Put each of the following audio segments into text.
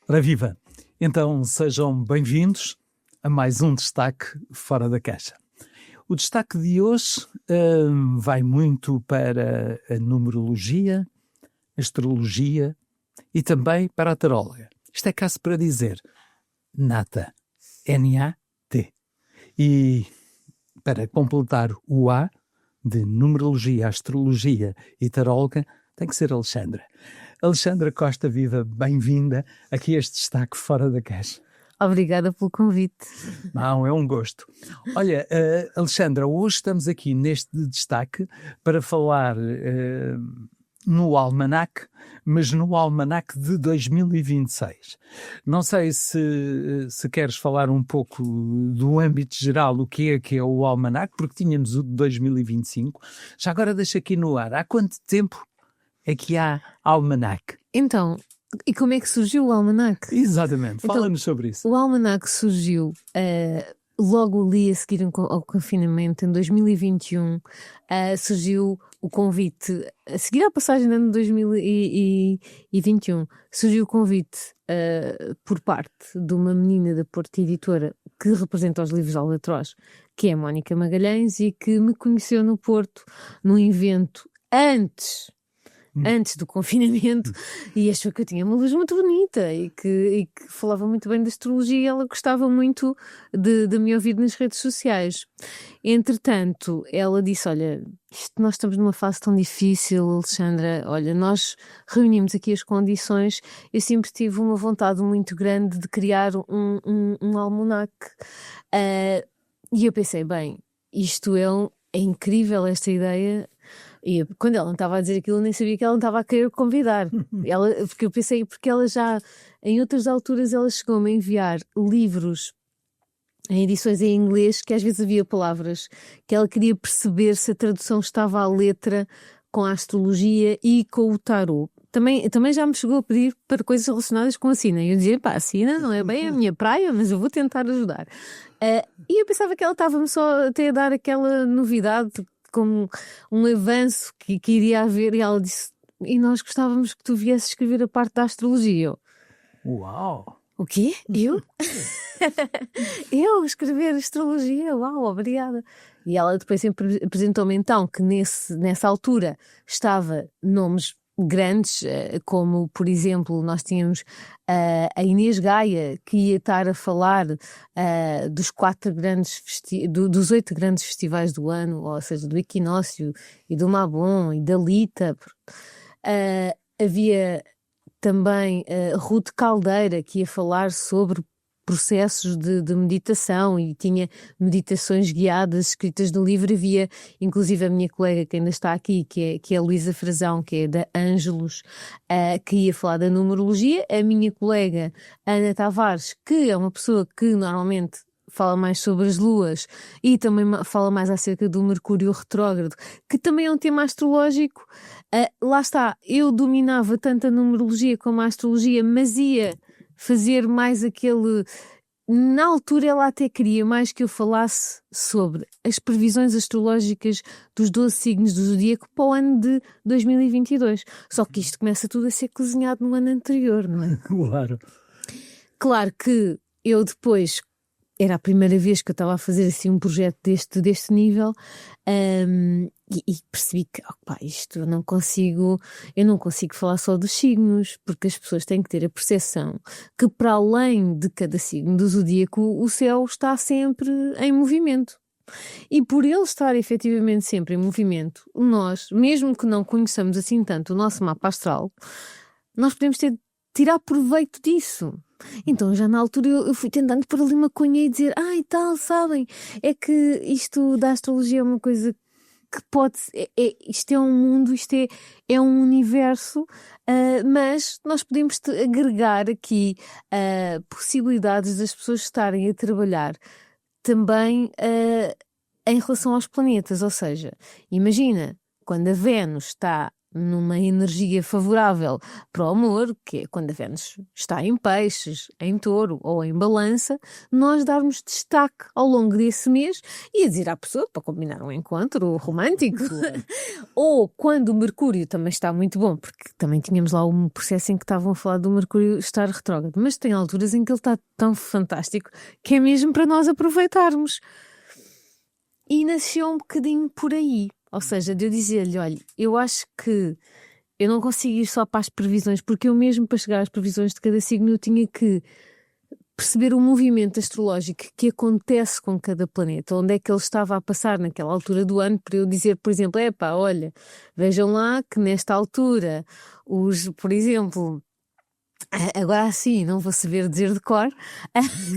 Ora viva! Então sejam bem-vindos a mais um Destaque Fora da Caixa. O destaque de hoje vai muito para a numerologia, a astrologia e também para a taróloga. Isto é caso para dizer Nata, N-A-T. E para completar o A de numerologia, astrologia e taróloga, tem que ser Alexandra. Alexandra Costa Viva, bem-vinda aqui a este Destaque Fora da Caixa. Obrigada pelo convite. Não, é um gosto. Olha, Alexandra, hoje estamos aqui neste destaque para falar no almanaque, mas no almanaque de 2026. Não sei se queres falar um pouco do âmbito geral, o que é o almanaque, porque tínhamos o de 2025. Já agora deixa aqui no ar, há quanto tempo é que há almanaque? Então, e como é que surgiu o almanaque? Exatamente, fala-nos sobre isso. O almanaque surgiu logo ali a seguir ao confinamento, em 2021, surgiu o convite, a seguir à passagem do ano de 2021, surgiu o convite por parte de uma menina da Porta Editora que representa os livros Albatroz, que é a Mónica Magalhães, e que me conheceu no Porto, num evento antes do confinamento, e achou que eu tinha uma luz muito bonita e que falava muito bem de astrologia, e ela gostava muito de me ouvir nas redes sociais. Entretanto, ela disse: olha, nós estamos numa fase tão difícil, Alexandra, olha, nós reunimos aqui as condições, eu sempre tive uma vontade muito grande de criar um almanaque. E eu pensei, bem, isto é incrível, esta ideia. E quando ela não estava a dizer aquilo, eu nem sabia que ela não estava a querer convidar. Porque eu pensei, porque ela já, em outras alturas, ela chegou-me a enviar livros em edições em inglês, que às vezes havia palavras que ela queria perceber se a tradução estava à letra com a astrologia e com o tarot. Também já me chegou a pedir para coisas relacionadas com a Sina. E eu dizia, pá, a Sina não é bem a minha praia, mas eu vou tentar ajudar. E eu pensava que ela estava-me só até a dar aquela novidade, como um avanço que iria haver, e ela disse: e nós gostávamos que tu viesses escrever a parte da astrologia. Uau! O quê? Eu? Eu escrever astrologia? Uau, obrigada. E ela depois sempre apresentou-me então que nessa altura estava nomes grandes, como por exemplo nós tínhamos a Inês Gaia, que ia estar a falar dos 8 grandes festivais do ano, ou seja, do Equinócio e do Mabon e da Lita. Havia também Ruth Caldeira, que ia falar sobre processos de meditação, e tinha meditações guiadas escritas no livro. Havia inclusive a minha colega que ainda está aqui, que é a Luísa Frazão, que é da Ângelos, que ia falar da numerologia. A minha colega Ana Tavares, que é uma pessoa que normalmente fala mais sobre as luas e também fala mais acerca do Mercúrio retrógrado, que também é um tema astrológico. Lá está, eu dominava tanto a numerologia como a astrologia, mas ia fazer mais aquele... Na altura ela até queria mais que eu falasse sobre as previsões astrológicas dos 12 signos do zodíaco para o ano de 2022. Só que isto começa tudo a ser cozinhado no ano anterior, não é? Claro. Claro que eu depois... Era a primeira vez que eu estava a fazer assim um projeto deste nível, e percebi que isto eu não consigo falar só dos signos, porque as pessoas têm que ter a percepção que, para além de cada signo do zodíaco, o céu está sempre em movimento. E por ele estar efetivamente sempre em movimento, nós, mesmo que não conheçamos assim tanto o nosso mapa astral, nós podemos tirar proveito disso. Então já na altura eu fui tentando pôr ali uma cunha e dizer, e tal, sabem, é que isto da astrologia é uma coisa que pode, isto é um mundo, isto é um universo, mas nós podemos agregar aqui possibilidades das pessoas estarem a trabalhar também em relação aos planetas. Ou seja, imagina, quando a Vênus está numa energia favorável para o amor, que é quando a Vênus está em peixes, em touro ou em balança, nós darmos destaque ao longo desse mês e a dizer à pessoa para combinar um encontro romântico. Ou quando o Mercúrio também está muito bom, porque também tínhamos lá um processo em que estavam a falar do Mercúrio estar retrógrado, mas tem alturas em que ele está tão fantástico que é mesmo para nós aproveitarmos. E nasceu um bocadinho por aí. Ou seja, de eu dizer-lhe, olha, eu acho que eu não consigo ir só para as previsões, porque eu mesmo para chegar às previsões de cada signo eu tinha que perceber o movimento astrológico que acontece com cada planeta, onde é que ele estava a passar naquela altura do ano, para eu dizer, por exemplo, olha, vejam lá que nesta altura, por exemplo... Agora sim, não vou saber dizer de cor,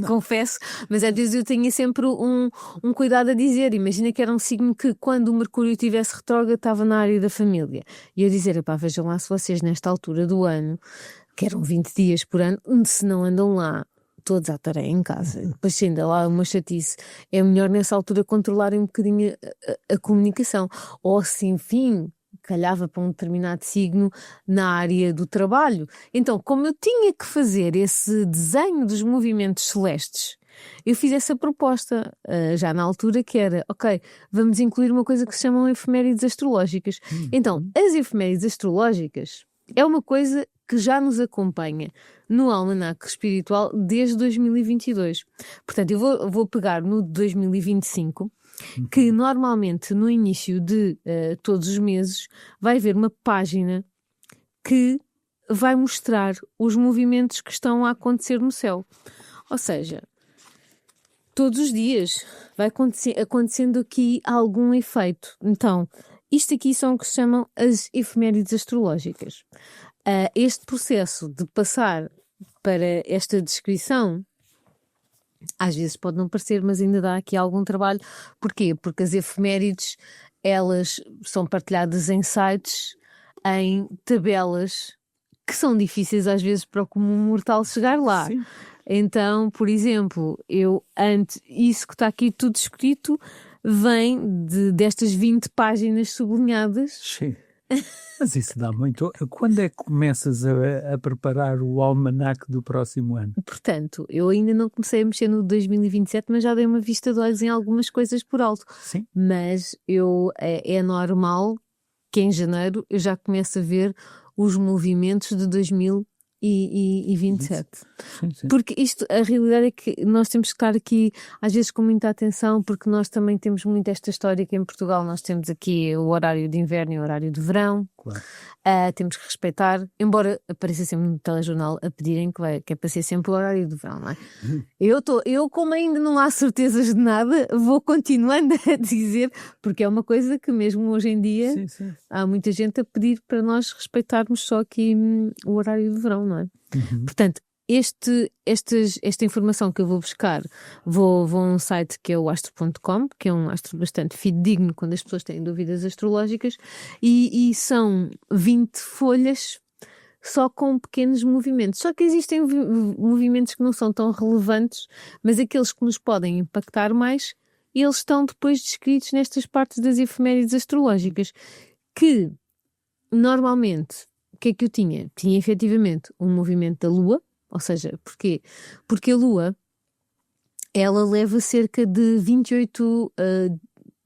confesso, mas às vezes eu tinha sempre um cuidado a dizer. Imagina que era um signo que, quando o Mercúrio estivesse retrógrado, estava na área da família. E eu dizer, vejam lá se vocês nesta altura do ano, que eram 20 dias por ano, se não andam lá todos à tarefa em casa, depois se ainda lá uma chatice, é melhor nessa altura controlarem um bocadinho a comunicação. Ou se, enfim... calhava para um determinado signo na área do trabalho. Então, como eu tinha que fazer esse desenho dos movimentos celestes, eu fiz essa proposta já na altura, que era, vamos incluir uma coisa que se chamam efemérides astrológicas. Então, as efemérides astrológicas é uma coisa que já nos acompanha no Almanaque Espiritual desde 2022. Portanto, eu vou pegar no 2025, que normalmente no início de todos os meses vai haver uma página que vai mostrar os movimentos que estão a acontecer no céu. Ou seja, todos os dias vai acontecendo aqui algum efeito. Então, isto aqui são o que se chamam as efemérides astrológicas. Este processo de passar para esta descrição às vezes pode não parecer, mas ainda dá aqui algum trabalho. Porquê? Porque as efemérides, elas são partilhadas em sites, em tabelas, que são difíceis às vezes para o comum mortal chegar lá. Sim. Então, por exemplo, isso que está aqui tudo escrito vem destas 20 páginas sublinhadas. Sim. Mas isso dá muito. Quando é que começas a preparar o almanaque do próximo ano? Portanto, eu ainda não comecei a mexer no 2027, mas já dei uma vista de olhos em algumas coisas por alto. Sim. Mas é normal que em janeiro eu já comece a ver os movimentos de 2027. Sim. Porque a realidade é que nós temos que estar aqui às vezes com muita atenção, porque nós também temos muito esta história que em Portugal nós temos aqui o horário de inverno e o horário de verão. Claro. Temos que respeitar, embora apareça sempre no telejornal a pedirem que é para ser sempre o horário de verão, não é? Eu, como ainda não há certezas de nada, vou continuando a dizer, porque é uma coisa que mesmo hoje em dia há muita gente a pedir para nós respeitarmos só aqui o horário de verão, não é? Portanto, esta informação que eu vou buscar, vou a um site que é o astro.com, que é um astro bastante fidedigno quando as pessoas têm dúvidas astrológicas, e são 20 folhas só com pequenos movimentos. Só que existem movimentos que não são tão relevantes, mas aqueles que nos podem impactar mais, eles estão depois descritos nestas partes das efemérides astrológicas, que normalmente, o que é que eu tinha? Tinha efetivamente um movimento da Lua. Ou seja, porquê? Porque a Lua, ela leva cerca de 28,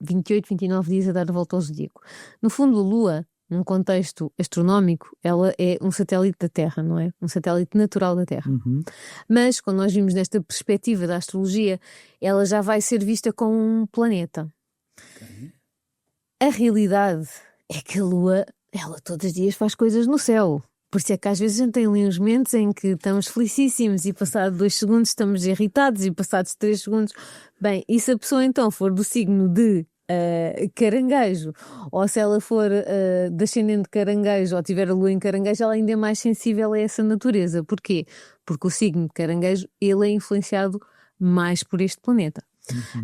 29 dias a dar a volta ao zodíaco. No fundo, a Lua, num contexto astronómico, ela é um satélite da Terra, não é? Um satélite natural da Terra. Mas, quando nós vimos nesta perspectiva da astrologia, ela já vai ser vista como um planeta. A realidade é que a Lua, ela todos os dias faz coisas no céu. Por isso é que às vezes a gente tem ali uns momentos em que estamos felicíssimos e passados 2 segundos estamos irritados e passados 3 segundos... Bem, e se a pessoa então for do signo de caranguejo, ou se ela for descendente de caranguejo ou tiver a lua em caranguejo, ela ainda é mais sensível a essa natureza. Porquê? Porque o signo de caranguejo, ele é influenciado mais por este planeta.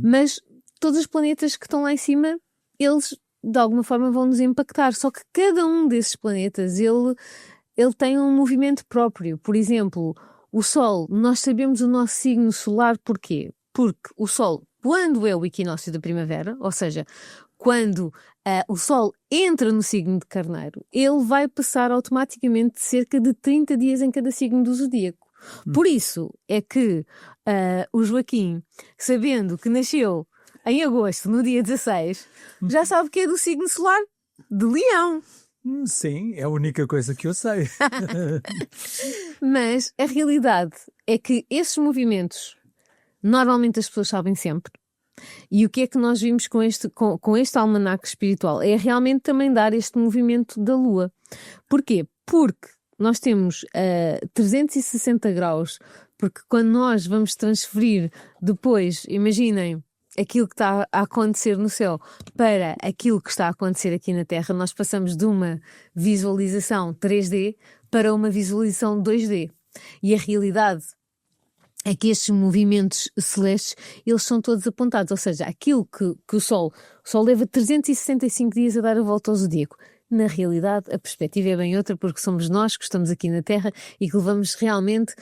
Mas todos os planetas que estão lá em cima, eles de alguma forma vão nos impactar. Só que cada um desses planetas, ele tem um movimento próprio. Por exemplo, o Sol, nós sabemos o nosso signo solar porquê? Porque o Sol, quando é o equinócio da primavera, ou seja, quando o Sol entra no signo de Carneiro, ele vai passar automaticamente cerca de 30 dias em cada signo do zodíaco. Por isso é que o Joaquim, sabendo que nasceu em agosto, no dia 16, já sabe que é do signo solar de Leão. Sim, é a única coisa que eu sei. Mas a realidade é que esses movimentos, normalmente as pessoas sabem sempre. E o que é que nós vimos com este almanaque espiritual? É realmente também dar este movimento da Lua. Porquê? Porque nós temos 360 graus, porque quando nós vamos transferir depois, imaginem, aquilo que está a acontecer no céu para aquilo que está a acontecer aqui na Terra, nós passamos de uma visualização 3D para uma visualização 2D. E a realidade é que estes movimentos celestes, eles são todos apontados, ou seja, aquilo que o Sol leva 365 dias a dar a volta ao zodíaco. Na realidade, a perspectiva é bem outra, porque somos nós que estamos aqui na Terra e que levamos realmente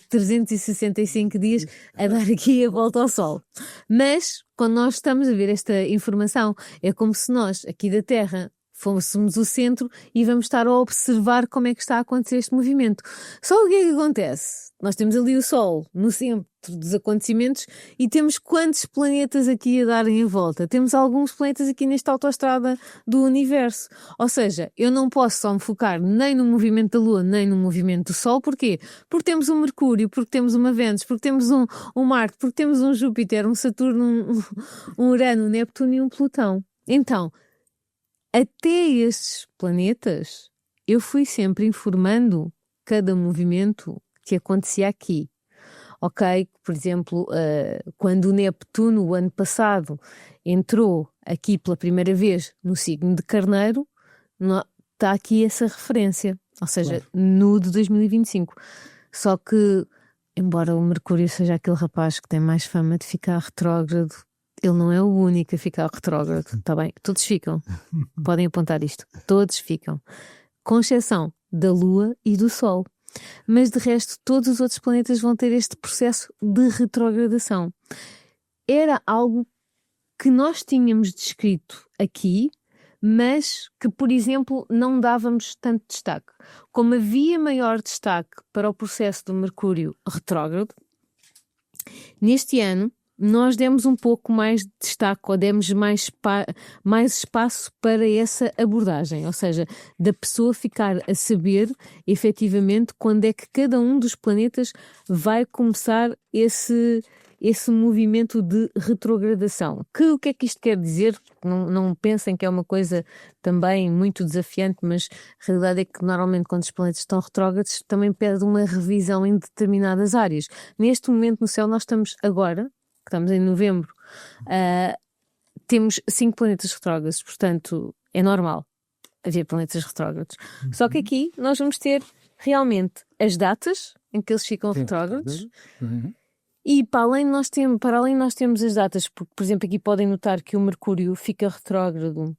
365 dias a dar aqui a volta ao Sol. Mas, quando nós estamos a ver esta informação, é como se nós, aqui da Terra, fôssemos o centro e vamos estar a observar como é que está a acontecer este movimento. Só o que é que acontece? Nós temos ali o Sol no centro dos acontecimentos e temos quantos planetas aqui a darem a volta? Temos alguns planetas aqui nesta autoestrada do universo. Ou seja, eu não posso só me focar nem no movimento da Lua, nem no movimento do Sol. Porquê? Porque temos um Mercúrio, porque temos uma Vênus, porque temos um Marte, porque temos um Júpiter, um Saturno, um Urano, um Neptuno e um Plutão. Então, até estes planetas, eu fui sempre informando cada movimento que acontecia aqui. Ok? Por exemplo, quando o Neptuno, o ano passado, entrou aqui pela primeira vez no signo de Carneiro, está aqui essa referência. Ou seja, claro, no de 2025. Só que, embora o Mercúrio seja aquele rapaz que tem mais fama de ficar retrógrado, ele não é o único a ficar retrógrado, está bem? Todos ficam. Podem apontar isto. Todos ficam. Com exceção da Lua e do Sol. Mas, de resto, todos os outros planetas vão ter este processo de retrogradação. Era algo que nós tínhamos descrito aqui, mas que, por exemplo, não dávamos tanto destaque. Como havia maior destaque para o processo do Mercúrio retrógrado, neste ano, nós demos um pouco mais de destaque ou demos mais espaço para essa abordagem, ou seja, da pessoa ficar a saber efetivamente quando é que cada um dos planetas vai começar esse movimento de retrogradação. O que é que isto quer dizer? Não pensem que é uma coisa também muito desafiante, mas a realidade é que normalmente quando os planetas estão retrógrados também pede uma revisão em determinadas áreas. Neste momento no céu nós estamos agora, que estamos em novembro, temos 5 planetas retrógrados, portanto é normal haver planetas retrógrados. Só que aqui nós vamos ter realmente as datas em que eles ficam retrógrados. E para além nós temos as datas, porque, por exemplo, aqui podem notar que o Mercúrio fica retrógrado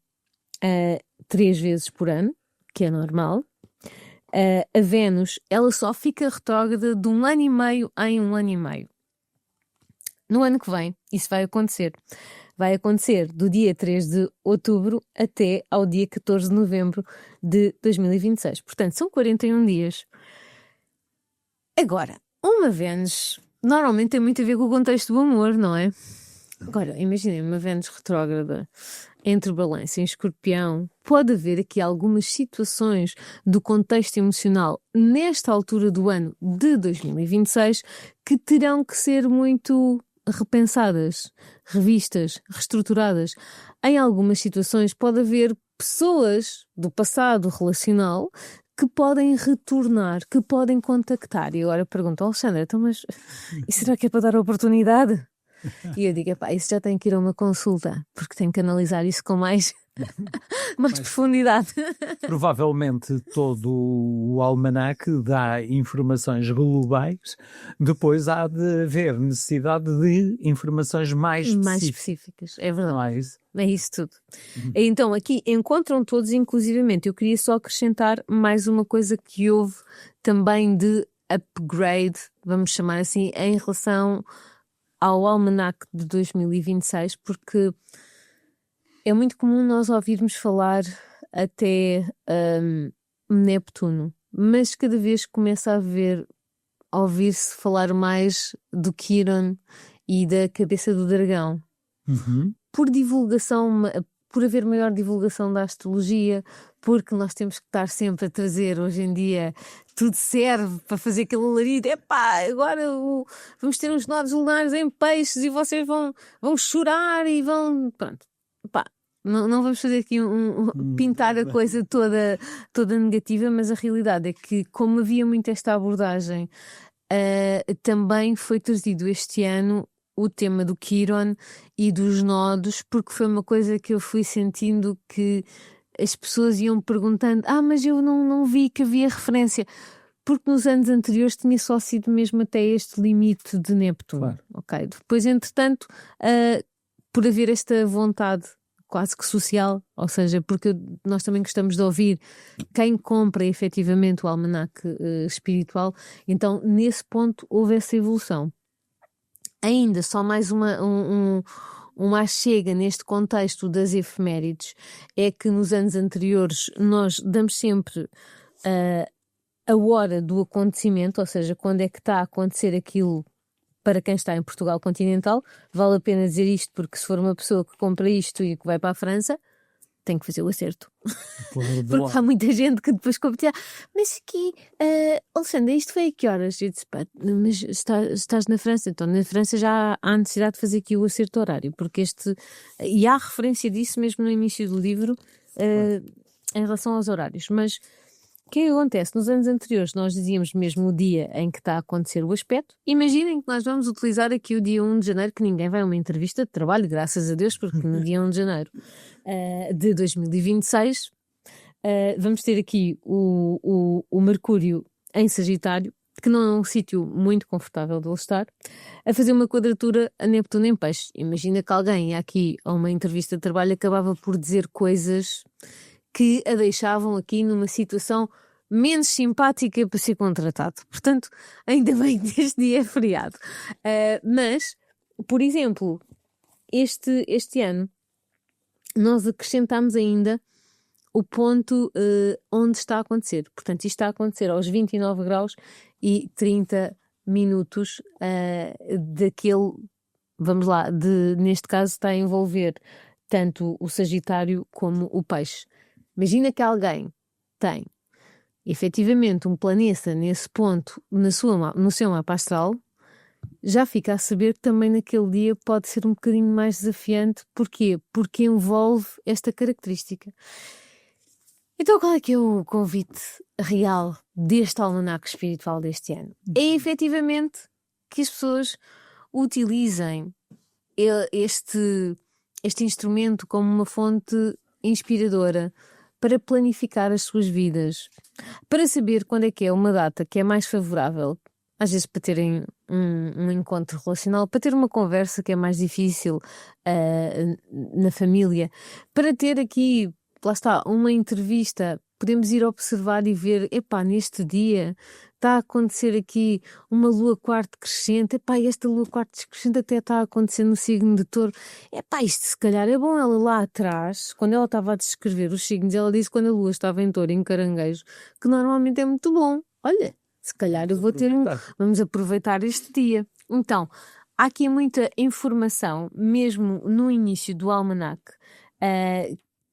3 vezes por ano, que é normal. A Vênus, ela só fica retrógrada de 1 ano e meio em 1 ano e meio. No ano que vem, isso vai acontecer. Vai acontecer do dia 3 de outubro até ao dia 14 de novembro de 2026. Portanto, são 41 dias. Agora, uma Vênus normalmente tem muito a ver com o contexto do amor, não é? Agora, imaginem uma Vênus retrógrada entre Balança e Escorpião. Pode haver aqui algumas situações do contexto emocional nesta altura do ano de 2026 que terão que ser muito repensadas, revistas, reestruturadas. Em algumas situações pode haver pessoas do passado relacional que podem retornar, que podem contactar. E agora pergunto, Alexandra, então mas será que é para dar oportunidade? E eu digo, isso já tem que ir a uma consulta, porque tenho que analisar isso com mais profundidade. Provavelmente todo o almanaque dá informações globais, depois há de haver necessidade de informações mais específicas. É verdade. É isso tudo. Então aqui encontram todos, inclusivamente, eu queria só acrescentar mais uma coisa que houve também de upgrade, vamos chamar assim, em relação ao almanaque de 2026, porque É muito comum nós ouvirmos falar até Neptuno, mas cada vez começa a ouvir-se falar mais do Quiron e da cabeça do dragão. Uhum. Por divulgação, por haver maior divulgação da astrologia, porque nós temos que estar sempre a trazer, hoje em dia, tudo serve para fazer aquele alarido. Epá, agora vamos ter uns nodos lunares em peixes e vocês vão chorar e vão... Pronto, epá, não vamos fazer aqui pintar a coisa toda negativa, mas a realidade é que, como havia muito esta abordagem, também foi trazido este ano o tema do Quiron e dos nodos, porque foi uma coisa que eu fui sentindo que as pessoas iam perguntando: mas eu não vi que havia referência, porque nos anos anteriores tinha só sido mesmo até este limite de Neptuno. Claro. Okay? Depois, entretanto, por haver esta vontade quase que social, ou seja, porque nós também gostamos de ouvir quem compra efetivamente o almanaque espiritual, então nesse ponto houve essa evolução. Ainda só mais uma chega neste contexto das efemérides é que nos anos anteriores nós damos sempre a hora do acontecimento, ou seja, quando é que está a acontecer aquilo para quem está em Portugal continental. Vale a pena dizer isto porque se for uma pessoa que compra isto e que vai para a França, tem que fazer o acerto. Porque há muita gente que depois compra. Mas aqui, Alexandra, isto foi a que horas? Eu disse, mas estás na França, então na França já há necessidade de fazer aqui o acerto horário, porque e há referência disso mesmo no início do livro, em relação aos horários. Mas o que acontece? Nos anos anteriores nós dizíamos mesmo o dia em que está a acontecer o aspecto. Imaginem que nós vamos utilizar aqui o dia 1 de janeiro, que ninguém vai a uma entrevista de trabalho, graças a Deus, porque no dia 1 de janeiro de 2026 vamos ter aqui o Mercúrio em Sagitário, que não é um sítio muito confortável de ele estar, a fazer uma quadratura a Neptuno em Peixe. Imagina que alguém ia aqui a uma entrevista de trabalho acabava por dizer coisas que a deixavam aqui numa situação menos simpática para ser contratado. Portanto, ainda bem que este dia é feriado. Mas, por exemplo, este ano, nós acrescentámos ainda o ponto onde está a acontecer. Portanto, isto está a acontecer aos 29 graus e 30 minutos daquele, vamos lá, neste caso está a envolver tanto o Sagitário como o Peixe. Imagina que alguém tem efetivamente um planeta nesse ponto no seu mapa astral, já fica a saber que também naquele dia pode ser um bocadinho mais desafiante. Porquê? Porque envolve esta característica. Então qual é que é o convite real deste almanaque espiritual deste ano? É efetivamente que as pessoas utilizem este instrumento como uma fonte inspiradora para planificar as suas vidas, para saber quando é que é uma data que é mais favorável, às vezes para terem um encontro relacional, para ter uma conversa que é mais difícil na família, para ter aqui, lá está, uma entrevista. Podemos ir observar e ver, neste dia está a acontecer aqui uma lua quarto crescente, esta lua quarto crescente até está a acontecer no signo de Touro. Isto se calhar é bom. Ela lá atrás, quando ela estava a descrever os signos, ela disse quando a lua estava em Touro, em Caranguejo, que normalmente é muito bom. Olha, se calhar eu vou vamos aproveitar este dia. Então, há aqui muita informação, mesmo no início do almanaque,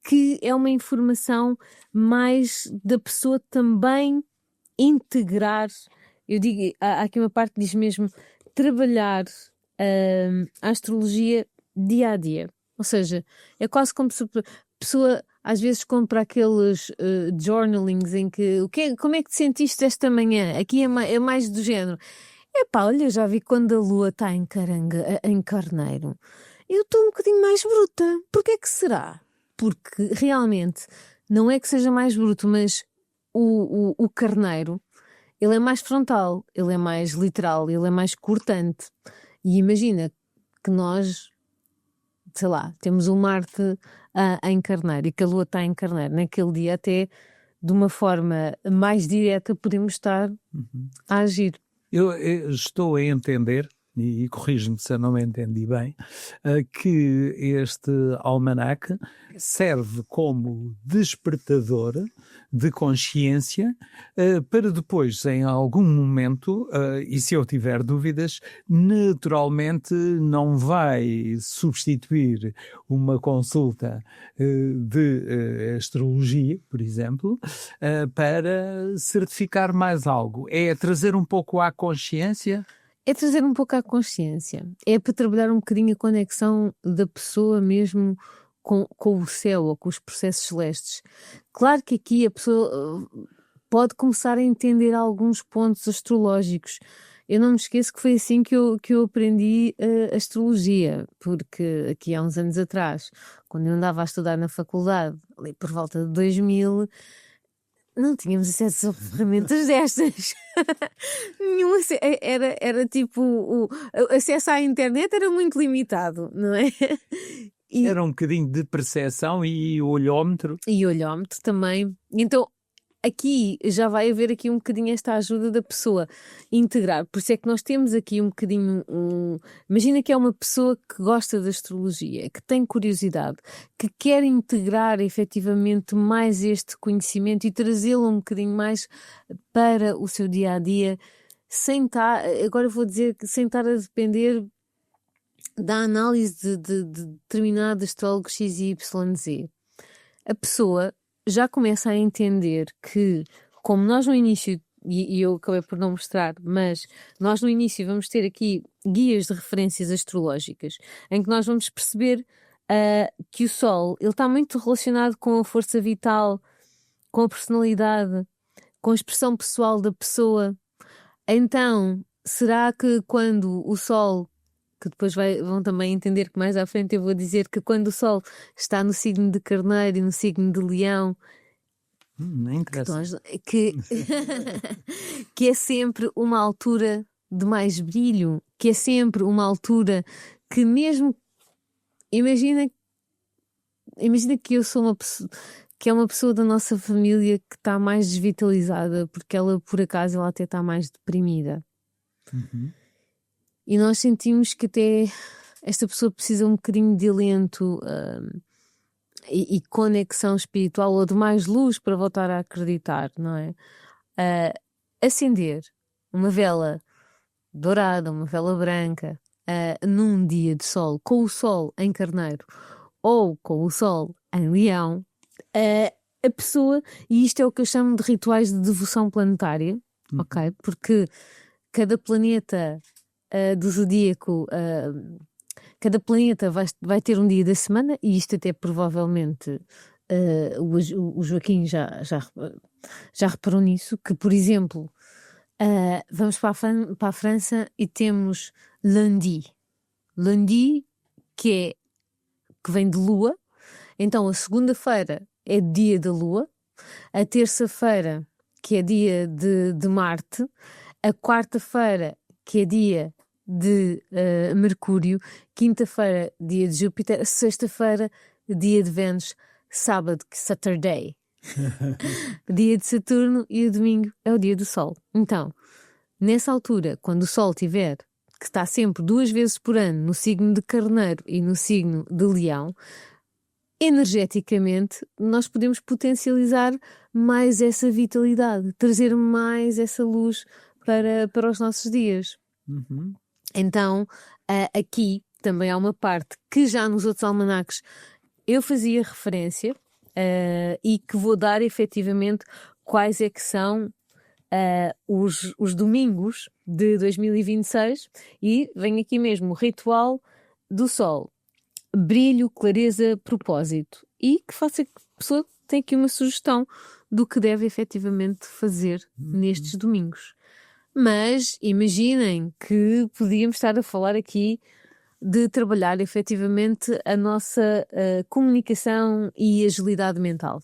que é uma informação mais da pessoa também integrar. Eu digo, há aqui uma parte que diz mesmo trabalhar a astrologia dia a dia. Ou seja, é quase como se a pessoa às vezes compra aqueles journalings em que como é que te sentiste esta manhã? Aqui é mais do género. Olha, já vi quando a lua está em Carneiro. Eu estou um bocadinho mais bruta. Porquê é que será? Porque realmente não é que seja mais bruto, mas o Carneiro, ele é mais frontal, ele é mais literal, ele é mais cortante. E imagina que nós, sei lá, temos o Marte em Carneiro e que a Lua está em Carneiro. Naquele dia até, de uma forma mais direta, podemos estar a agir. Eu estou a entender e corrijo-me se eu não me entendi bem, que este almanaque serve como despertador de consciência para depois, em algum momento, e se eu tiver dúvidas, naturalmente não vai substituir uma consulta de astrologia, por exemplo, para certificar mais algo. É trazer um pouco à consciência. É trazer um pouco à consciência, é para trabalhar um bocadinho a conexão da pessoa mesmo com o céu ou com os processos celestes. Claro que aqui a pessoa pode começar a entender alguns pontos astrológicos. Eu não me esqueço que foi assim que eu aprendi astrologia, porque aqui há uns anos atrás, quando eu andava a estudar na faculdade, ali por volta de 2000, não tínhamos acesso a ferramentas destas. Nenhum era tipo, o acesso à internet era muito limitado, não é? Era um bocadinho de percepção e olhómetro. E olhómetro também. Então, aqui já vai haver aqui um bocadinho esta ajuda da pessoa integrar. Por isso é que nós temos aqui um bocadinho imagina que é uma pessoa que gosta da astrologia, que tem curiosidade, que quer integrar efetivamente mais este conhecimento e trazê-lo um bocadinho mais para o seu dia-a-dia, sem estar, agora vou dizer que sem estar a depender da análise de determinado astrólogo X, Y, Z. A pessoa já começa a entender que, como nós no início, e eu acabei por não mostrar, mas nós no início vamos ter aqui guias de referências astrológicas, em que nós vamos perceber que o Sol ele está muito relacionado com a força vital, com a personalidade, com a expressão pessoal da pessoa. Então, será que quando o Sol, que depois vão também entender que mais à frente eu vou dizer que quando o Sol está no signo de Carneiro e no signo de Leão, Nem interessa. que é sempre uma altura de mais brilho, que é sempre uma altura que mesmo imagina que eu sou uma pessoa que é uma pessoa da nossa família que está mais desvitalizada porque ela por acaso ela até está mais deprimida. Uhum. E nós sentimos que até esta pessoa precisa um bocadinho de alento e conexão espiritual ou de mais luz para voltar a acreditar, não é? Acender uma vela dourada, uma vela branca, num dia de sol, com o sol em Carneiro ou com o sol em Leão, a pessoa, e isto é o que eu chamo de rituais de devoção planetária, ok? Porque cada planeta do zodíaco, cada planeta vai ter um dia da semana, e isto até provavelmente o Joaquim já reparou nisso, que por exemplo vamos para a França e temos lundi, que vem de lua. Então a segunda-feira é dia da lua, a terça-feira que é dia de Marte, a quarta-feira que é dia de Mercúrio, quinta-feira dia de Júpiter, sexta-feira dia de Vênus, sábado que Saturday, dia de Saturno, e o domingo é o dia do Sol. Então, nessa altura, quando o Sol tiver, que está sempre 2 vezes por ano no signo de Carneiro e no signo de Leão, energeticamente nós podemos potencializar mais essa vitalidade, trazer mais essa luz para os nossos dias. Uhum. Então, aqui também há uma parte que já nos outros almanaques eu fazia referência e que vou dar efetivamente quais é que são os domingos de 2026, e vem aqui mesmo o ritual do Sol: brilho, clareza, propósito, e que faça que a pessoa tenha aqui uma sugestão do que deve efetivamente fazer nestes domingos. Mas imaginem que podíamos estar a falar aqui de trabalhar efetivamente a nossa comunicação e agilidade mental,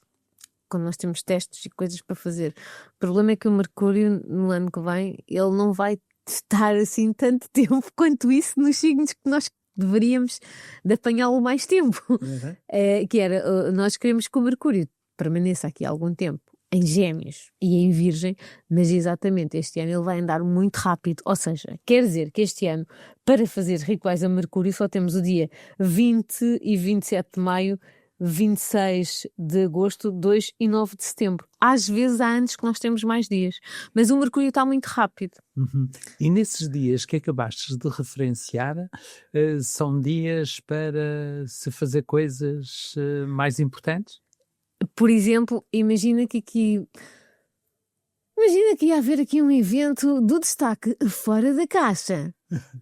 quando nós temos testes e coisas para fazer. O problema é que o Mercúrio, no ano que vem, ele não vai estar assim tanto tempo quanto isso nos signos que nós deveríamos de apanhá-lo mais tempo. Uhum. Que era, nós queremos que o Mercúrio permaneça aqui há algum tempo em Gêmeos e em Virgem, mas exatamente este ano ele vai andar muito rápido, ou seja, quer dizer que este ano, para fazer rituais a Mercúrio, só temos o dia 20 e 27 de maio, 26 de agosto, 2 e 9 de setembro. Às vezes há anos que nós temos mais dias, mas o Mercúrio está muito rápido. E nesses dias que acabaste de referenciar, são dias para se fazer coisas mais importantes? Por exemplo, imagina que ia haver aqui um evento do destaque fora da caixa.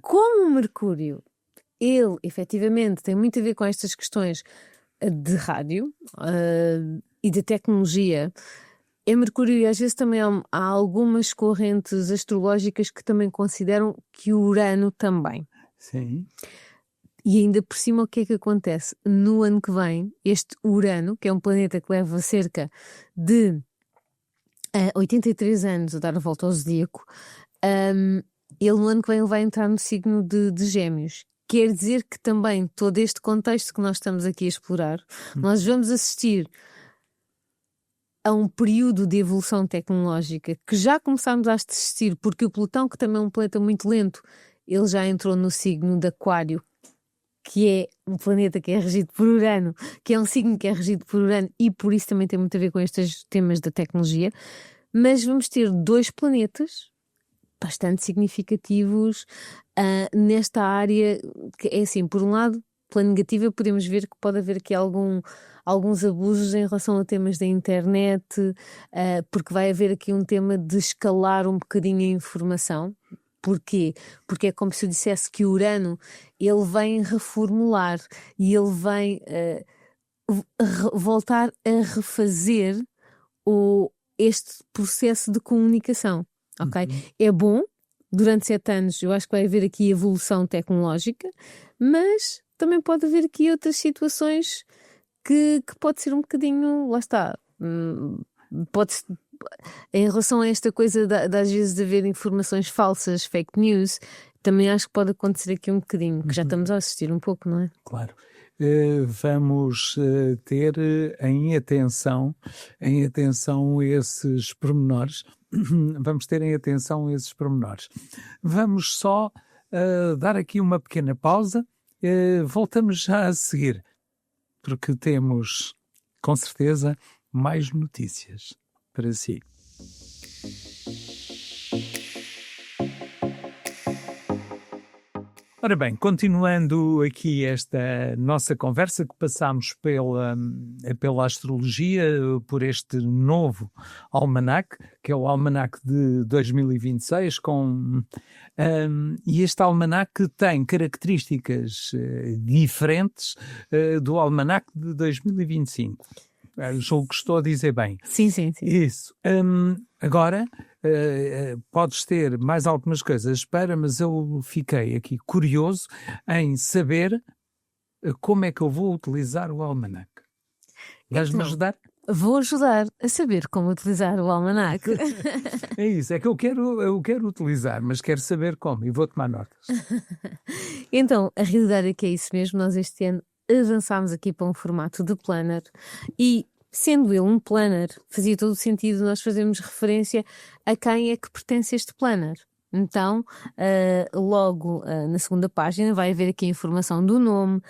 Como o Mercúrio, ele efetivamente tem muito a ver com estas questões de rádio e de tecnologia. Em Mercúrio, e às vezes também há algumas correntes astrológicas que também consideram que o Urano também. Sim. E ainda por cima, o que é que acontece? No ano que vem, este Urano, que é um planeta que leva cerca de 83 anos a dar a volta ao zodíaco, ele no ano que vem ele vai entrar no signo de Gêmeos. Quer dizer que também todo este contexto que nós estamos aqui a explorar, nós vamos assistir a um período de evolução tecnológica que já começámos a assistir, porque o Plutão, que também é um planeta muito lento, ele já entrou no signo de Aquário, que é um planeta que é regido por Urano, que é um signo que é regido por Urano e por isso também tem muito a ver com estes temas da tecnologia, mas vamos ter 2 planetas bastante significativos nesta área, que é assim, por um lado, pela negativa podemos ver que pode haver aqui alguns abusos em relação a temas da internet, porque vai haver aqui um tema de escalar um bocadinho a informação. Porquê? Porque é como se eu dissesse que o Urano, ele vem reformular e ele vem voltar a refazer este processo de comunicação, ok? É bom, durante 7 anos eu acho que vai haver aqui evolução tecnológica, mas também pode haver aqui outras situações que pode ser um bocadinho, lá está, pode-se. Em relação a esta coisa de às vezes de haver informações falsas, fake news, também acho que pode acontecer aqui um bocadinho, que já estamos a assistir um pouco, não é? Claro. Vamos ter em atenção esses pormenores. Vamos ter em atenção esses pormenores. Vamos só dar aqui uma pequena pausa. Voltamos já a seguir, porque temos, com certeza, mais notícias para si. Ora bem, continuando aqui esta nossa conversa que passámos pela astrologia, por este novo almanaque, que é o almanaque de 2026, e este almanaque tem características diferentes do almanaque de 2025. Julgo que estou a dizer bem. Sim, sim, sim. Isso. Agora, podes ter mais algumas coisas mas eu fiquei aqui curioso em saber como é que eu vou utilizar o almanaque. Vais-me ajudar? Vou ajudar a saber como utilizar o almanaque. É isso, é que eu quero utilizar, mas quero saber como e vou tomar notas. Então, a realidade é que é isso mesmo. Nós este ano avançámos aqui para um formato de planner e, sendo ele um planner, fazia todo o sentido nós fazermos referência a quem é que pertence este planner. Então, logo na segunda página vai haver aqui a informação do nome,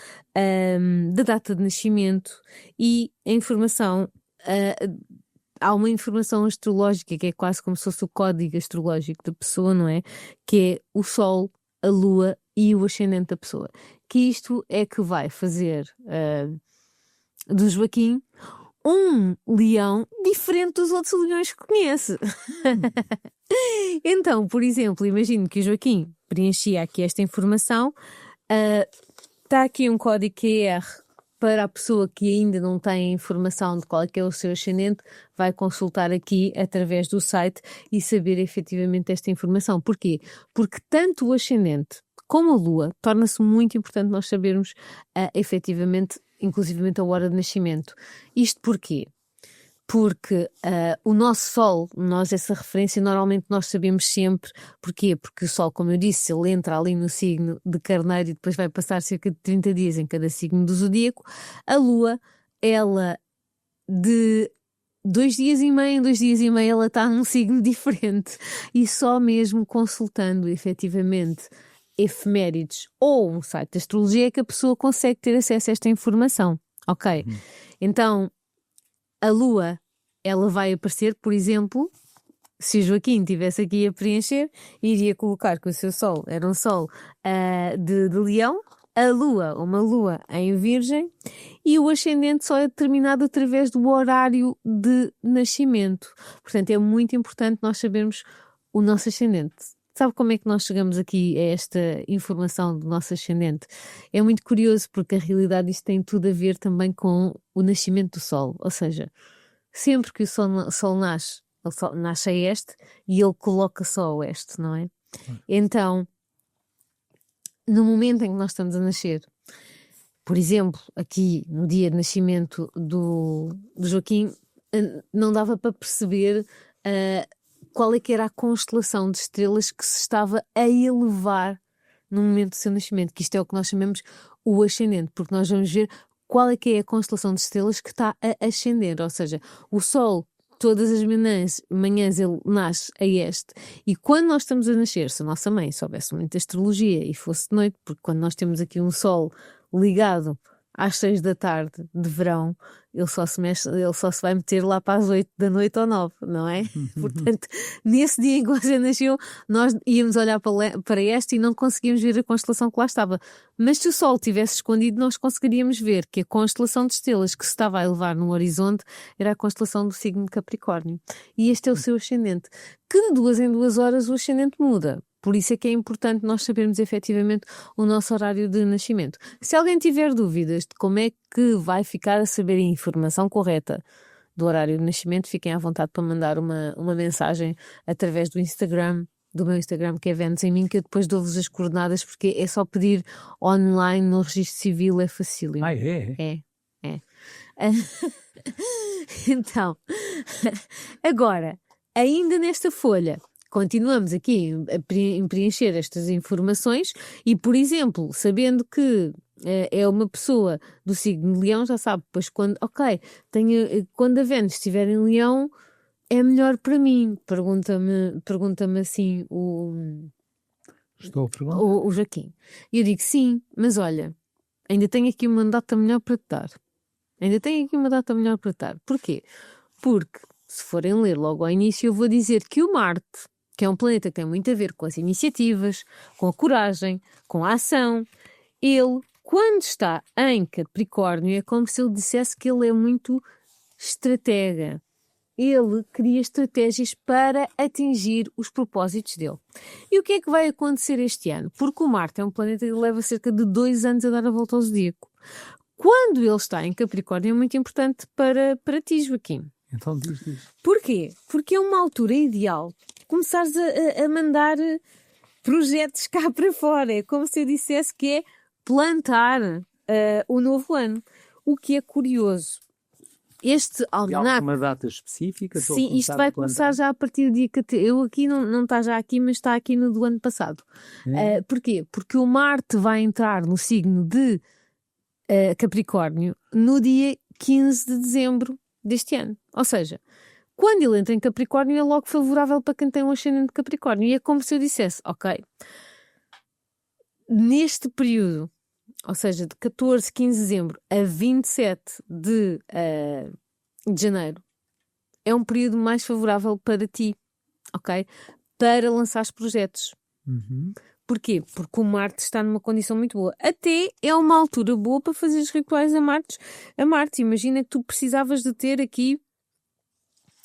da data de nascimento e a informação, há uma informação astrológica que é quase como se fosse o código astrológico da pessoa, não é? Que é o Sol, a Lua e o ascendente da pessoa. Que isto é que vai fazer do Joaquim um leão diferente dos outros leões que conhece. Então, por exemplo, imagino que o Joaquim preenchia aqui esta informação, está aqui um código QR para a pessoa que ainda não tem informação de qual é que é o seu ascendente, vai consultar aqui através do site e saber efetivamente esta informação. Porquê? Porque tanto o ascendente como a Lua torna-se muito importante nós sabermos efetivamente, inclusivamente a hora de nascimento. Isto porquê? Porque o nosso Sol, essa referência, normalmente nós sabemos sempre. Porquê? Porque o Sol, como eu disse, ele entra ali no signo de Carneiro e depois vai passar cerca de 30 dias em cada signo do zodíaco. A Lua, ela de 2 dias e meio, em 2 dias e meio ela está num signo diferente. E só mesmo consultando efetivamente efemérides ou um site de astrologia é que a pessoa consegue ter acesso a esta informação. Ok? Então, a Lua, ela vai aparecer, por exemplo, se o Joaquim estivesse aqui a preencher, iria colocar que o seu Sol era um Sol de Leão, a Lua, uma Lua em Virgem, e o ascendente só é determinado através do horário de nascimento. Portanto, é muito importante nós sabermos o nosso ascendente. Sabe como é que nós chegamos aqui a esta informação do nosso ascendente? É muito curioso porque a realidade isto tem tudo a ver também com o nascimento do Sol. Ou seja, sempre que o Sol nasce, ele só nasce a este e ele coloca-se ao oeste, não é? Então, no momento em que nós estamos a nascer, por exemplo, aqui no dia de nascimento do Joaquim, não dava para perceber qual é que era a constelação de estrelas que se estava a elevar no momento do seu nascimento, que isto é o que nós chamamos o ascendente, porque nós vamos ver qual é que é a constelação de estrelas que está a ascender, ou seja, o Sol todas as manhãs ele nasce a este, e quando nós estamos a nascer, se a nossa mãe soubesse muito de astrologia e fosse de noite, porque quando nós temos aqui um Sol ligado às 6 da tarde de verão, ele só se vai meter lá para as 8 da noite ou 9, não é? Portanto, nesse dia em que você nasceu, nós íamos olhar para este e não conseguíamos ver a constelação que lá estava. Mas se o Sol tivesse escondido, nós conseguiríamos ver que a constelação de estrelas que se estava a elevar no horizonte era a constelação do signo de Capricórnio. E este é o seu ascendente, que de 2 em 2 horas o ascendente muda. Por isso é que é importante nós sabermos efetivamente o nosso horário de nascimento. Se alguém tiver dúvidas de como é que vai ficar a saber a informação correta do horário de nascimento, fiquem à vontade para mandar uma mensagem através do meu Instagram, que é Vênus em mim, que eu depois dou-vos as coordenadas, porque é só pedir online no registro civil, é facílimo. É? É. Então, agora, ainda nesta folha, continuamos aqui a preencher estas informações e, por exemplo, sabendo que é uma pessoa do signo de Leão, já sabe, pois quando a Vênus estiver em Leão, é melhor para mim? Pergunta-me assim Estou a perguntar. o Joaquim. E eu digo sim, mas olha, ainda tenho aqui uma data melhor para te dar. Porquê? Porque, se forem ler logo ao início, eu vou dizer que o Marte, que é um planeta que tem muito a ver com as iniciativas, com a coragem, com a ação, ele, quando está em Capricórnio, é como se ele dissesse que ele é muito estratega. Ele cria estratégias para atingir os propósitos dele. E o que é que vai acontecer este ano? Porque o Marte é um planeta que leva cerca de 2 anos a dar a volta ao zodíaco. Quando ele está em Capricórnio é muito importante para ti, Joaquim. Então diz. Porquê? Porque é uma altura ideal começares a mandar projetos cá para fora. É como se eu dissesse que é plantar o novo ano. O que é curioso. Este almanaque... Há uma data específica? Sim, isto vai começar já a partir do dia 14. Eu aqui não está já aqui, mas está aqui no do ano passado. Porquê? Porque o Marte vai entrar no signo de Capricórnio no dia 15 de dezembro deste ano. Ou seja, quando ele entra em Capricórnio é logo favorável para quem tem um ascendente de Capricórnio. E é como se eu dissesse, ok, neste período, ou seja, de 14, 15 de dezembro a 27 de janeiro, é um período mais favorável para ti, ok? Para lançar projetos. Porquê? Porque o Marte está numa condição muito boa. Até é uma altura boa para fazer os rituais a Marte. Imagina que tu precisavas de ter aqui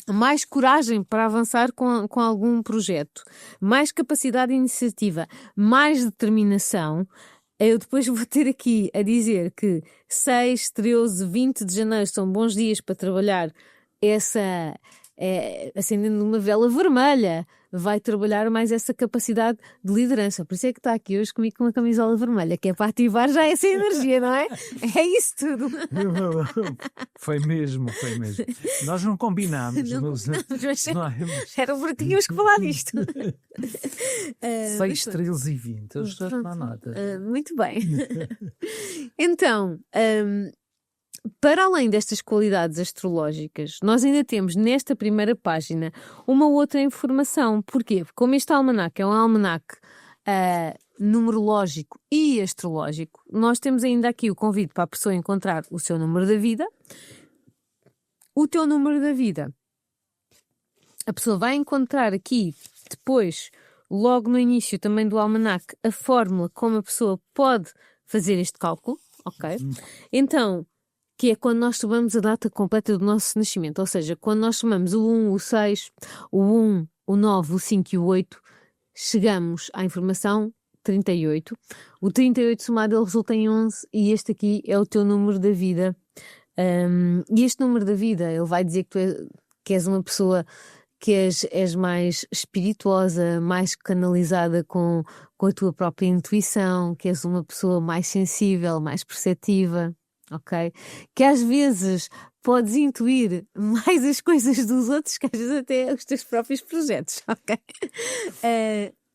mais coragem para avançar com algum projeto, mais capacidade de iniciativa, mais determinação. Eu depois vou ter aqui a dizer que 6, 13, 20 de janeiro são bons dias para trabalhar acendendo uma vela vermelha, vai trabalhar mais essa capacidade de liderança. Por isso é que está aqui hoje comigo com uma camisola vermelha, que é para ativar já essa energia, não é? É isso tudo. Foi mesmo. Nós não combinámos. Mas era porque tínhamos que falar disto. 6, 13 e 20. Eu já não há nada. Muito bem. Então, para além destas qualidades astrológicas, nós ainda temos nesta primeira página uma outra informação. Porquê? Porque como este almanaque é um almanaque numerológico e astrológico, nós temos ainda aqui o convite para a pessoa encontrar o seu número da vida. O teu número da vida, a pessoa vai encontrar aqui depois, logo no início também do almanaque, a fórmula como a pessoa pode fazer este cálculo, ok? Então, que é quando nós tomamos a data completa do nosso nascimento, ou seja, quando nós somamos o 1, o 6, o 1, o 9, o 5 e o 8, chegamos à informação 38. O 38 somado ele resulta em 11 e este aqui é o teu número da vida. E este número da vida, ele vai dizer que és uma pessoa que és mais espirituosa, mais canalizada com a tua própria intuição, que és uma pessoa mais sensível, mais perceptiva, ok? Que às vezes podes intuir mais as coisas dos outros que às vezes até os teus próprios projetos, ok?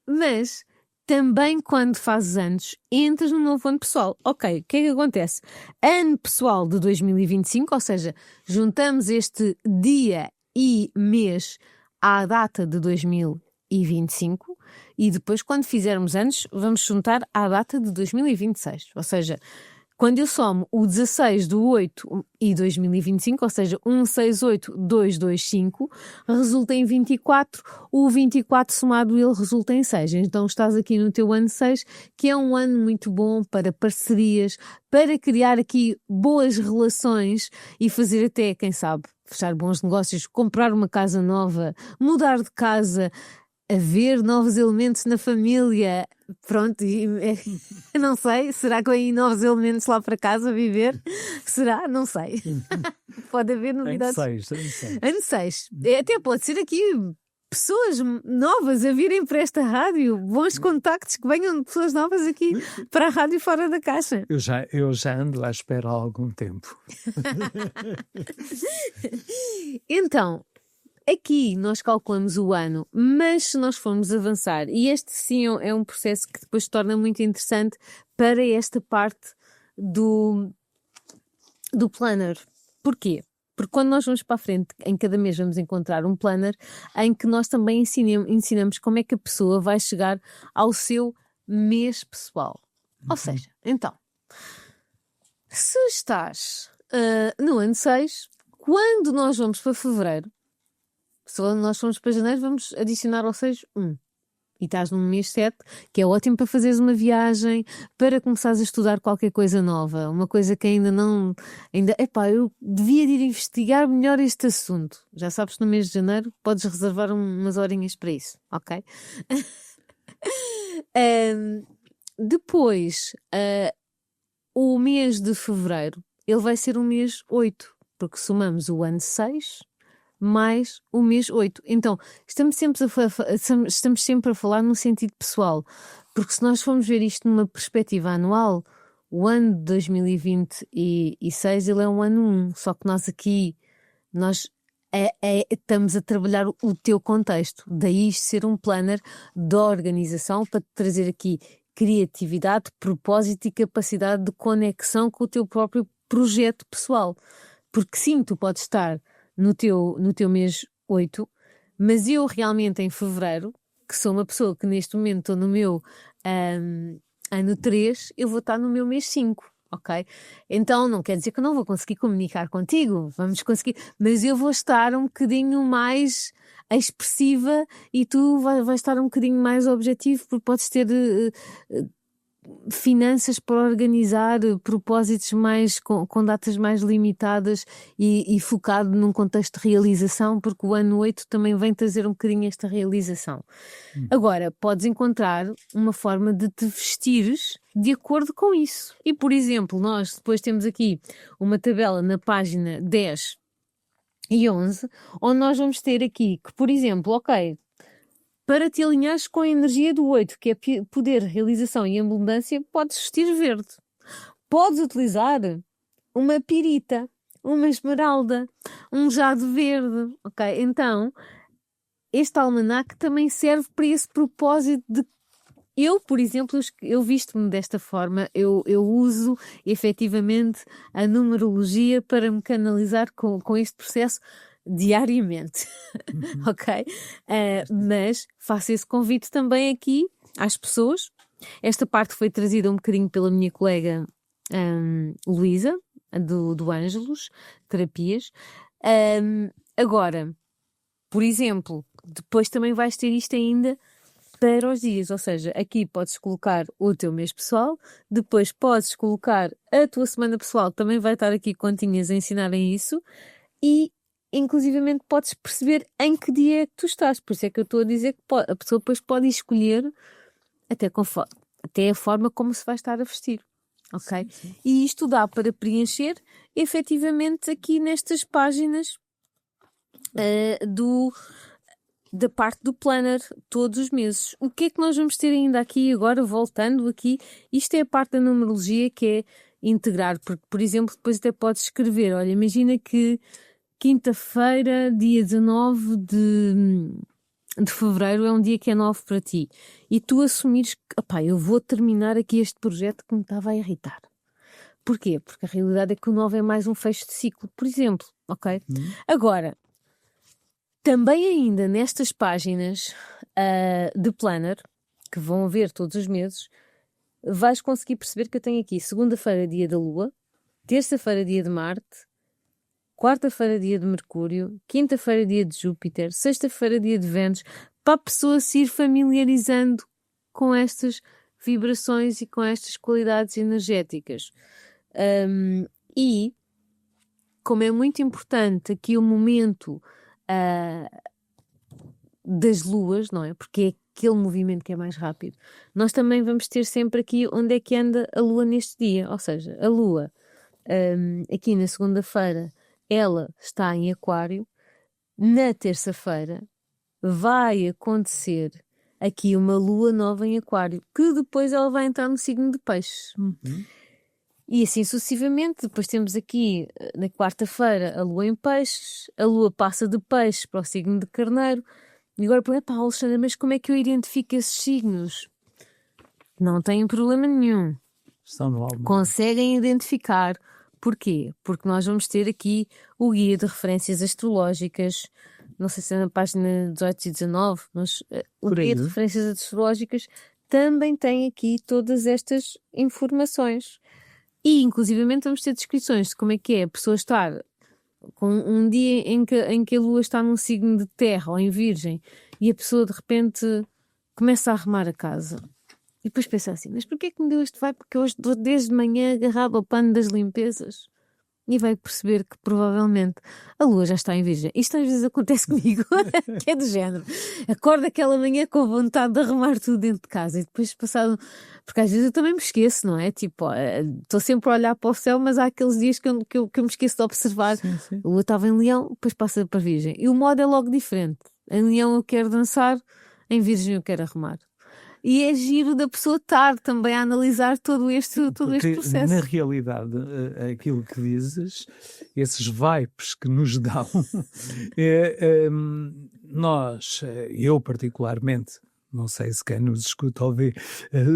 Mas também quando fazes anos, entras no novo ano pessoal. Ok, o que é que acontece? Ano pessoal de 2025, ou seja, juntamos este dia e mês à data de 2025 e depois, quando fizermos anos, vamos juntar à data de 2026. Ou seja, quando eu somo o 16 do 8 e 2025, ou seja, 168225, resulta em 24, o 24 somado ele resulta em 6. Então estás aqui no teu ano 6, que é um ano muito bom para parcerias, para criar aqui boas relações e fazer até, quem sabe, fechar bons negócios, comprar uma casa nova, mudar de casa, haver novos elementos na família. Pronto, não sei, será que vêm novos elementos lá para casa viver? Será? Não sei. Pode haver novidades. Ano 6. Até pode ser aqui pessoas novas a virem para esta rádio, bons contactos, que venham de pessoas novas aqui para a rádio Fora da Caixa. Eu já ando à espera há algum tempo. Então, aqui nós calculamos o ano, mas se nós formos avançar, e este sim é um processo que depois se torna muito interessante para esta parte do planner. Porquê? Porque quando nós vamos para a frente, em cada mês vamos encontrar um planner em que nós também ensinamos como é que a pessoa vai chegar ao seu mês pessoal. Ou seja, então, se estás no ano 6, quando nós vamos para fevereiro, se nós formos para janeiro, vamos adicionar ao 6 1. E estás no mês 7, que é ótimo para fazeres uma viagem, para começares a estudar qualquer coisa nova. Uma coisa que ainda não... eu devia de ir investigar melhor este assunto. Já sabes, no mês de janeiro podes reservar umas horinhas para isso, ok? Depois, o mês de fevereiro, ele vai ser o mês 8, porque somamos o ano 6... mais o mês 8. Então, estamos sempre a falar num sentido pessoal, porque se nós formos ver isto numa perspectiva anual, o ano de 2026 ele é um ano 1, só que nós aqui estamos a trabalhar o teu contexto, daí isto ser um planner da organização para te trazer aqui criatividade, propósito e capacidade de conexão com o teu próprio projeto pessoal, porque sim, tu podes estar no teu mês 8, mas eu realmente em fevereiro, que sou uma pessoa que neste momento estou no meu ano 3, eu vou estar no meu mês 5, ok? Então não quer dizer que eu não vou conseguir comunicar contigo, vamos conseguir, mas eu vou estar um bocadinho mais expressiva e tu vais estar um bocadinho mais objetivo, porque podes ter finanças para organizar, propósitos mais com datas mais limitadas e focado num contexto de realização, porque o ano 8 também vem trazer um bocadinho esta realização. Agora, podes encontrar uma forma de te vestires de acordo com isso. E, por exemplo, nós depois temos aqui uma tabela na página 10 e 11, onde nós vamos ter aqui que, por exemplo, ok, para te alinhares com a energia do 8, que é poder, realização e abundância, podes vestir verde. Podes utilizar uma pirita, uma esmeralda, um jade verde, ok? Então, este almanaque também serve para esse propósito de Eu, por exemplo, eu visto-me desta forma, eu uso efetivamente a numerologia para me canalizar com este processo diariamente, ok? Mas faço esse convite também aqui às pessoas. Esta parte foi trazida um bocadinho pela minha colega Luísa, do Ângelos Terapias. Agora, por exemplo, depois também vais ter isto ainda para os dias, ou seja, aqui podes colocar o teu mês pessoal, depois podes colocar a tua semana pessoal, também vai estar aqui continhas a ensinarem isso, e inclusivamente podes perceber em que dia é que tu estás. Por isso é que eu estou a dizer que a pessoa depois pode escolher até a forma como se vai estar a vestir, ok? Sim. E isto dá para preencher efetivamente aqui nestas páginas da parte do planner todos os meses. O que é que nós vamos ter ainda aqui agora, voltando aqui? Isto é a parte da numerologia, que é integrar, porque, por exemplo, depois até podes escrever, olha, imagina que quinta-feira, dia 19 de fevereiro, é um dia que é 9 para ti, e tu assumires que, eu vou terminar aqui este projeto que me estava a irritar. Porquê? Porque a realidade é que o 9 é mais um fecho de ciclo, por exemplo, ok? Agora, também ainda nestas páginas de planner, que vão haver todos os meses, vais conseguir perceber que eu tenho aqui segunda-feira dia da Lua, terça-feira dia de Marte, quarta-feira dia de Mercúrio, quinta-feira dia de Júpiter, sexta-feira dia de Vênus, para a pessoa se ir familiarizando com estas vibrações e com estas qualidades energéticas. E, como é muito importante aqui o momento das luas, não é? Porque é aquele movimento que é mais rápido. Nós também vamos ter sempre aqui onde é que anda a lua neste dia, ou seja, a lua aqui na segunda-feira ela está em Aquário, na terça-feira vai acontecer aqui uma lua nova em Aquário, que depois ela vai entrar no signo de Peixes. E assim sucessivamente. Depois temos aqui, na quarta-feira, a lua em Peixes, a lua passa de Peixes para o signo de Carneiro. E agora pergunta, Alexandra, mas como é que eu identifico esses signos? Não têm problema nenhum. Estão no álbum. Conseguem identificar. Porquê? Porque nós vamos ter aqui o guia de referências astrológicas, não sei se é na página 18 e 19, mas o guia de referências astrológicas também tem aqui todas estas informações. E, inclusivamente, vamos ter descrições de como é que é a pessoa estar com um dia em que a lua está num signo de terra ou em virgem e a pessoa, de repente, começa a arrumar a casa. E depois pensa assim, mas porquê que me deu este vibe? Porque hoje estou desde manhã agarrado ao pano das limpezas. E vai perceber que provavelmente a lua já está em virgem. Isto às vezes acontece comigo, que é do género. Acordo aquela manhã com vontade de arrumar tudo dentro de casa e depois passado... Porque às vezes eu também me esqueço, não é? Tipo, estou sempre a olhar para o céu, mas há aqueles dias que eu me esqueço de observar. Sim. A lua estava em Leão, depois passa para Virgem. E o modo é logo diferente. Em Leão eu quero dançar, em Virgem eu quero arrumar. E é giro da pessoa estar também a analisar todo este processo. Na realidade, aquilo que dizes, esses vibes que nos dão, eu particularmente, não sei se quem nos escuta ou vê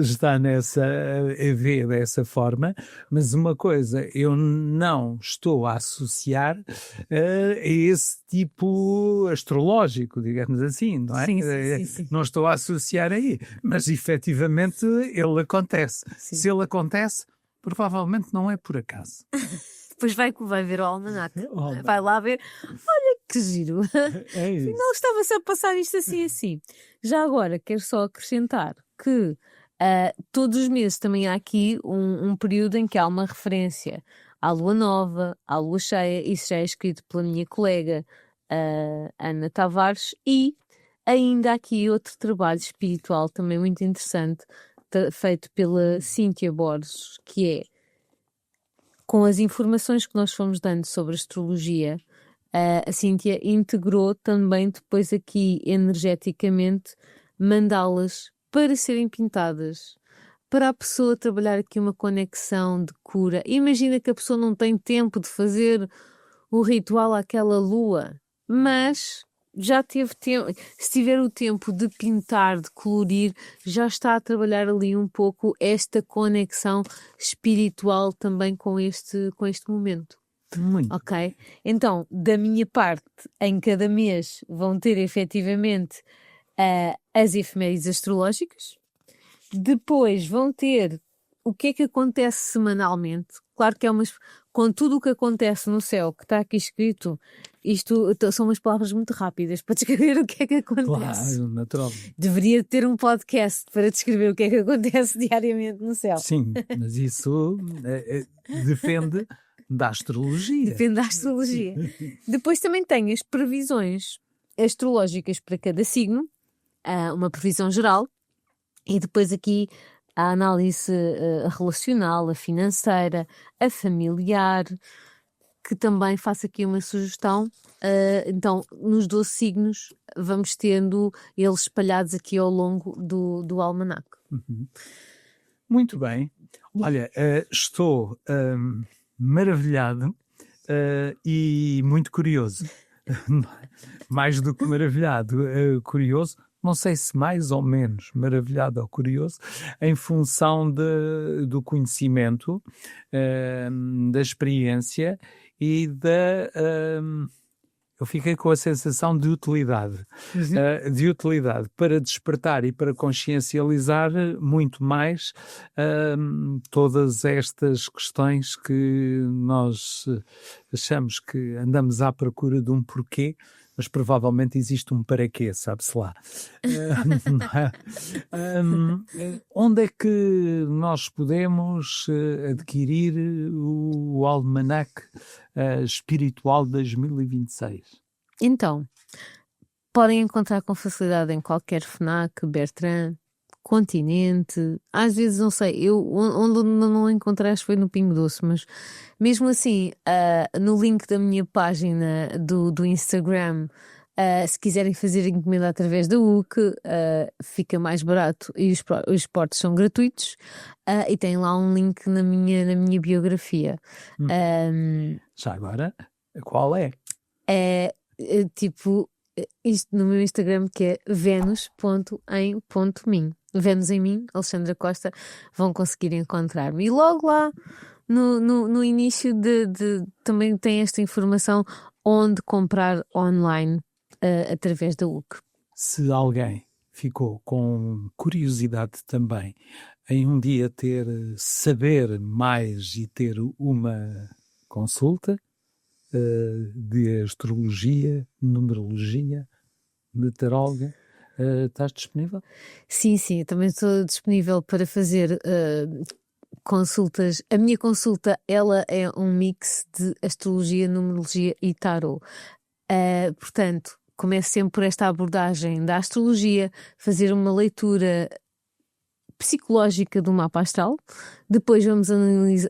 está a ver dessa forma, mas uma coisa, eu não estou a associar a esse tipo astrológico, digamos assim, não é? Sim. Não estou a associar aí, mas efetivamente ele acontece. Sim. Se ele acontece, provavelmente não é por acaso. Depois vai ver o almanaque, vai lá ver, olha que giro, afinal estava-se a passar isto assim. Já agora, quero só acrescentar que todos os meses também há aqui um período em que há uma referência à lua nova, à lua cheia. Isso já é escrito pela minha colega Ana Tavares, e ainda há aqui outro trabalho espiritual também muito interessante, feito pela Cíntia Borges, que é, com as informações que nós fomos dando sobre astrologia, a Cíntia integrou também depois aqui energeticamente mandá-las para serem pintadas, para a pessoa trabalhar aqui uma conexão de cura. Imagina que a pessoa não tem tempo de fazer o ritual àquela lua, mas já teve tempo, se tiver o tempo de pintar, de colorir, já está a trabalhar ali um pouco esta conexão espiritual também com este momento. Muito. Ok? Então, da minha parte, em cada mês vão ter efetivamente as efemérides astrológicas, depois vão ter o que é que acontece semanalmente. Claro que com tudo o que acontece no céu, que está aqui escrito, isto são umas palavras muito rápidas para descrever o que é que acontece. Claro, natural. Deveria ter um podcast para descrever o que é que acontece diariamente no céu. Sim, mas isso depende da astrologia. Depende da astrologia. Depois também tem as previsões astrológicas para cada signo, uma previsão geral, e depois aqui a análise relacional, a financeira, a familiar, que também faço aqui uma sugestão. Então, nos 12 signos, vamos tendo eles espalhados aqui ao longo do almanaque. Uhum. Muito bem. Olha, estou maravilhado e muito curioso. Mais do que maravilhado, curioso. Não sei se mais ou menos maravilhado ou curioso, em função do conhecimento, da experiência e eu fiquei com a sensação de utilidade. De utilidade para despertar e para consciencializar muito mais todas estas questões que nós achamos que andamos à procura de um porquê, mas provavelmente existe um para quê, sabe-se lá. Onde é que nós podemos adquirir o Almanaque Espiritual 2026? Então, podem encontrar com facilidade em qualquer FNAC, Bertrand, Continente, às vezes não sei, onde não encontrei acho que foi no Pingo Doce, mas mesmo assim, no link da minha página do Instagram, se quiserem fazer encomenda através da UC, fica mais barato e os portos são gratuitos, e tem lá um link na minha biografia. Já agora, qual é? Tipo, isto no meu Instagram, que é venus.em.mim. Venus em mim, Alexandra Costa, vão conseguir encontrar-me. E logo lá no início também tem esta informação onde comprar online através da UC. Se alguém ficou com curiosidade também em um dia saber mais e ter uma consulta de astrologia, numerologia, de taróloga, estás disponível? Sim, também estou disponível para fazer consultas. A minha consulta, ela é um mix de astrologia, numerologia e tarot. Portanto, começo sempre por esta abordagem da astrologia, fazer uma leitura psicológica do mapa astral, depois vamos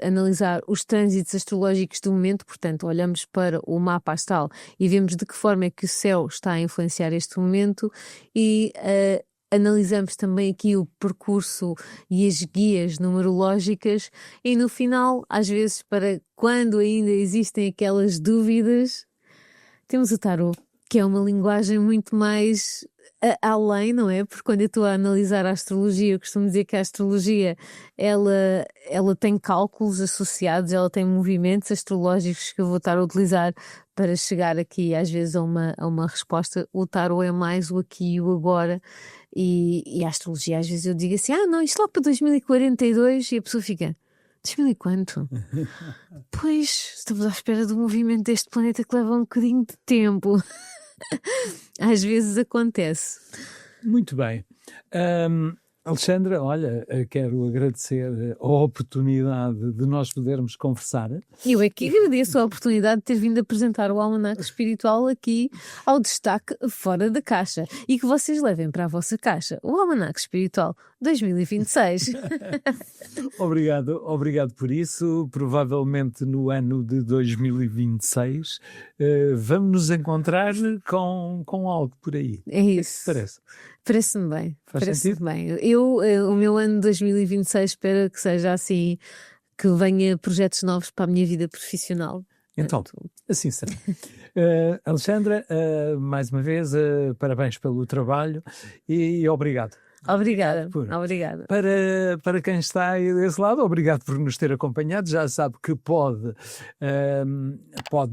analisar os trânsitos astrológicos do momento, portanto olhamos para o mapa astral e vemos de que forma é que o céu está a influenciar este momento e analisamos também aqui o percurso e as guias numerológicas e no final, às vezes para quando ainda existem aquelas dúvidas, temos o tarot, que é uma linguagem muito mais além, não é? Porque quando eu estou a analisar a astrologia, eu costumo dizer que a astrologia ela tem cálculos associados, ela tem movimentos astrológicos que eu vou estar a utilizar para chegar aqui às vezes a uma resposta. O tarot é mais o aqui e o agora e a astrologia às vezes eu digo assim, não, isto lá para 2042 e a pessoa fica... 2000 e quanto? Pois, estamos à espera do movimento deste planeta que leva um bocadinho de tempo. Às vezes acontece. Muito bem. Alexandra, olha, quero agradecer a oportunidade de nós podermos conversar. Eu é que agradeço a oportunidade de ter vindo apresentar o Almanaque Espiritual aqui ao destaque fora da caixa e que vocês levem para a vossa caixa o Almanaque Espiritual 2026. Obrigado por isso. Provavelmente no ano de 2026 vamos nos encontrar com algo por aí. É isso. O que parece? Parece-me bem. Parece-me bem. O meu ano de 2026 espero que seja assim, que venha projetos novos para a minha vida profissional. Então, assim será. Alexandra, mais uma vez, parabéns pelo trabalho e obrigado. Obrigada. Obrigada. Para quem está aí desse lado, obrigado por nos ter acompanhado. Já sabe que pode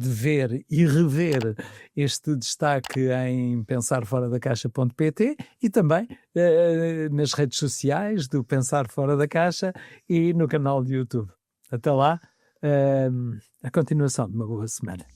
ver e rever este destaque em pensarforadacaixa.pt e também nas redes sociais do Pensar Fora da Caixa e no canal de YouTube. Até lá, a continuação de uma boa semana.